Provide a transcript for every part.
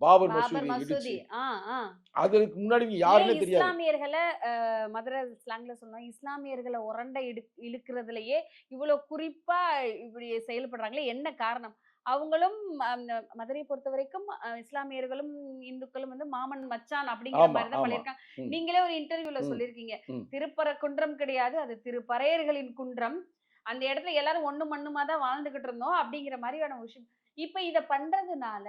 பாபர் பாபர் மசூதி மசூதி. இடிச்சு. ஆ, ஆ. அதுக்கு முன்னாடி இவங்க ஏன் யாருன்னே தெரியாது. இஸ்லாமியர்கள மதுரை ஸ்லாங்ல சொன்னா, இஸ்லாமியர்கள உரண்ட இழுக்கிறதுலயே இவ்ளோ குறிப்பா இப்படி செயல்படுறாங்களே என்ன காரணம்? அவங்களும் அந்த மதுரைய பொறுத்தவரைக்கும் இஸ்லாமியர்களும், இந்துக்களும் வந்து மாமன், மச்சான் அப்படிங்கிற ஆமா, மாரி தான் ஆமா. பழகியிருக்காங்க. ம், நீங்களே ஒரு இன்டர்வியூல ம், சொல்லியிருக்கீங்க. ம். திருப்பரங்குன்றம் கிடையாது. அது திருப்பறையர்களின் குன்றம். அந்த இடத்துல எல்லாரும் ஒண்ணும் மண்ணுமா தான் வாழ்ந்துகிட்டு இருந்தோம். அப்படிங்கிற மாரியான ஒரு விஷயம். இப்ப இத பண்றதுனால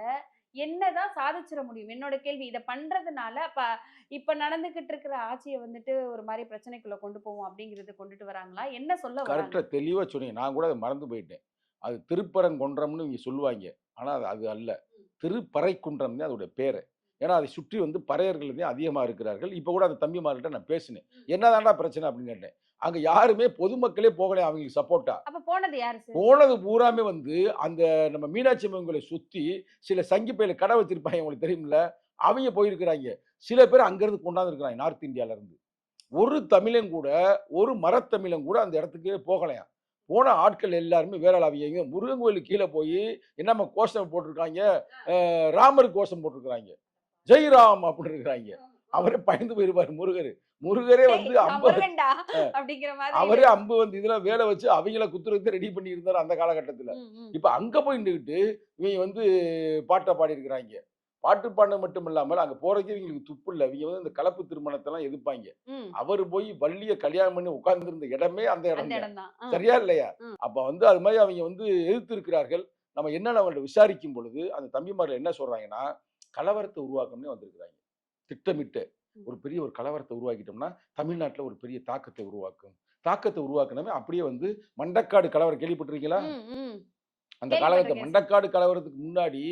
என்னதான் சாதிச்சிட முடியும்? என்னோட கேள்வி. இத பண்றதுனால இப்ப நடந்துகிட்டு இருக்கிற ஆட்சிய வந்துட்டு ஒரு மாரி பிரச்சனைக்குள்ள கொண்டு போவோம் அப்படிங்கிறது கொண்டுட்டு வராங்களா? என்ன சொல்ல வராங்க? கரெக்ட்டா தெளிவா சொன்னீங்க. நான் கூட அத மறந்து போயிட்டேன். அது திருப்பரங்குன்றம்னு இவங்க சொல்லுவாய்ங்க. ஆனா அது அது அல்ல. திருப்பறைக்குன்றம் தான் அதோட பேரு. ஏன்னா, அதை சுற்றி வந்து பறையர்கள் தான் அதிகமா இருக்கிறார்கள். இப்ப கூட அந்த தம்பிமார்கள்ட்ட நான் பேசினேன். "என்னதான்டா பிரச்சனை?" அப்படின்னு கேட்டேன். அங்க யாருமே பொதுமக்களே போகலையாம் அவங்களுக்கு சப்போர்ட்டா. அப்ப போனது யாரு போனது பூராமே வந்து அந்த நம்ம மீனாட்சி அம்மன் கோயில சுத்தி சில சங்கி பையில கடை வச்சிருப்பாய்ங்க உங்களுக்கு தெரியும்ல? அவைங்க போயிருக்கிறாய்ங்க. சில பேர் அங்கருந்து கொண்டாந்துருக்கிறாய்ங்க நார்த் இந்தியால இருந்து. ஒரு தமிழன் கூட, ஒரு மரத்தமிழன் கூட அந்த இடத்துக்கே போகலையாம். போன ஆட்கள் எல்லாருமே வேற ஆள். அவிங்க முருகன் கோயிலுக்கு கீழ போயி என்னம்மா கோஷம் போட்டிருக்காய்ங்க, ராமருக்கு கோஷம் போட்டிருக்கிறாய்ங்க. ஜெய் ராம் அப்படின்னு இருக்கிறாய்ங்க. அவரே பயந்து போயிருப்பாரு முருகரு. முருகரே டேய் வந்து நான் அம்ப முருகன்டா அப்படிங்கிற மாதிரி அவரே அம்பு வந்து இதுல வேல வச்சு அவைங்கள குத்துறதுக்கு ரெடி பண்ணியிருந்தாரு அந்த காலகட்டத்துல. ம், ம். இப்ப அங்க போய் நின்னுகிட்டு, இவங்க வந்து பாட்ட பாடியிருக்கிறாய்ங்க. பாட்டு பாடுனது மட்டும் இல்லாமல், அங்க போறதுக்கே இவங்களுக்கு துப்பு இல்ல. இவங்க வந்து இந்த கலப்பு திருமணத்தெல்லாம் எதிர்ப்பாய்ங்க. ம். அவரு போய் வள்ளிய கல்யாணம் பண்ணி உட்கார்ந்திருந்த இடமே அந்த அந்த இடம் தான். இடம் தான். சரியா? இல்லையா? ம். அப்ப வந்து அது மாரி அவைங்க வந்து எதிர்த்திருக்கிறார்கள். நம்ம என்னன்னு அவங்கள்ட்ட விசாரிக்கும் பொழுது, அந்த தம்பிமார்கள் என்ன சொல்றாங்கன்னா, கலவரத்த உருவாக்கணும்னே வந்திருக்கிறாய்ங்க. திட்டமிட்டு. ஒரு பெரிய ஒரு கலவரத்த உருவாக்கிட்டோம்னா, தமிழ்நாட்டுல ஒரு பெரிய தாக்கத்த உருவாக்கும். தாக்கத்த உருவாக்குனவன் அப்படியே வந்து மண்டக்காடு கலவரம் கேள்விப்பட்டிருக்கீங்களா? ம், ம். அந்த காலகட்ட கேள்விப்பட்டிருக்கேன் சார். மண்டக்காடு கலவரத்துக்கு முன்னாடி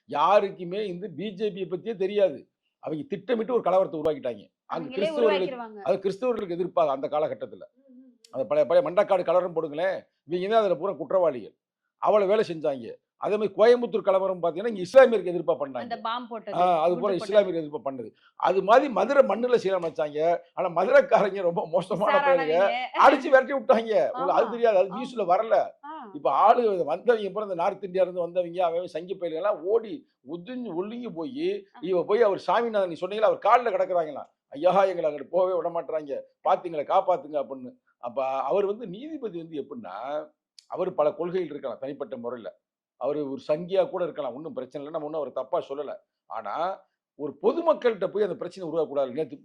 யாருக்குமே இந்த பிஜேபிய பத்தியே தெரியாது. அவைங்க திட்டமிட்டு ஒரு கலவரத்த உருவாக்கிட்டாய்ங்க. அங்க அவங்களே கிறிஸ்தவர்களுக்கு உருவாக்கிருவாங்க. அது கிறிஸ்தவர்களுக்கு எதிர்ப்பாக அந்த காலகட்டத்தில. ம், ம், அந்த ம். பழைய பழைய மண்டக்காடு கலவரம் போடுங்களேன். இவைங்க தான் அதில பூரா குற்றவாளிகள். அவ்வளோ வேலை செஞ்சாய்ங்க. அதே மாரி கோயம்புத்தூர் கலவரம் பார்த்தீங்கன்னா, இங்க இஸ்லாமியருக்கு எதிர்ப்பா பண்ணாய்ங்க. அந்த பாம் போட்டது, அது பூரா குண்டு போட்டது. இஸ்லாமியர் எதிர்ப்பா பண்ணது. அது மாரி மதுரை மண்ணுல சீரமைச்சாய்ங்க. ஆனா மதுரைக்காரங்க ரொம்ப மோசமான பயலுக. உஷாரானவங்க. அடிச்சு விரட்டி விட்டாய்ங்க. உங்களுக்கு ஆமா, அது தெரியாது. அது ஆமா. நியூஸ்ல வரல. ஆ. இப்ப ஆளு வந்தவங்க பூரா இந்த நார்த் இந்தியால இருந்து வந்தவங்க, அவன் சங்கி பயலுகலாம் ஓடி ஒதுங்கி ஒழுங்கி போயி, ஆ. இவ போய் அவர் சாமிநாதன் நீ சொன்னீங்கல்ல, அவர் கால்ல கிடக்குறாங்களாம். ஐயா! எங்கள அங்கிட்டு போவே விடமாட்றாய்ங்க. பார்த்து எங்கள காப்பாத்துங்க அப்படின்னு. அப்ப அவர் வந்து நீதிபதி வந்து எப்புட்ன்னா, அவரு பல கொள்கைகள் இருக்கலாம் தனிப்பட்ட முறையில. அவரு ஒரு சங்கியா கூட இருக்கலாம். ஒண்ணும் பிரச்சனை இல்ல. நம்ம ஒண்ணும் அவர தப்பா சொல்லல. ஆனா, ஒரு பொதுமக்கள்ட்ட போய் அந்த பிரச்சனைய உருவாக்கக்கூடாது. நேத்து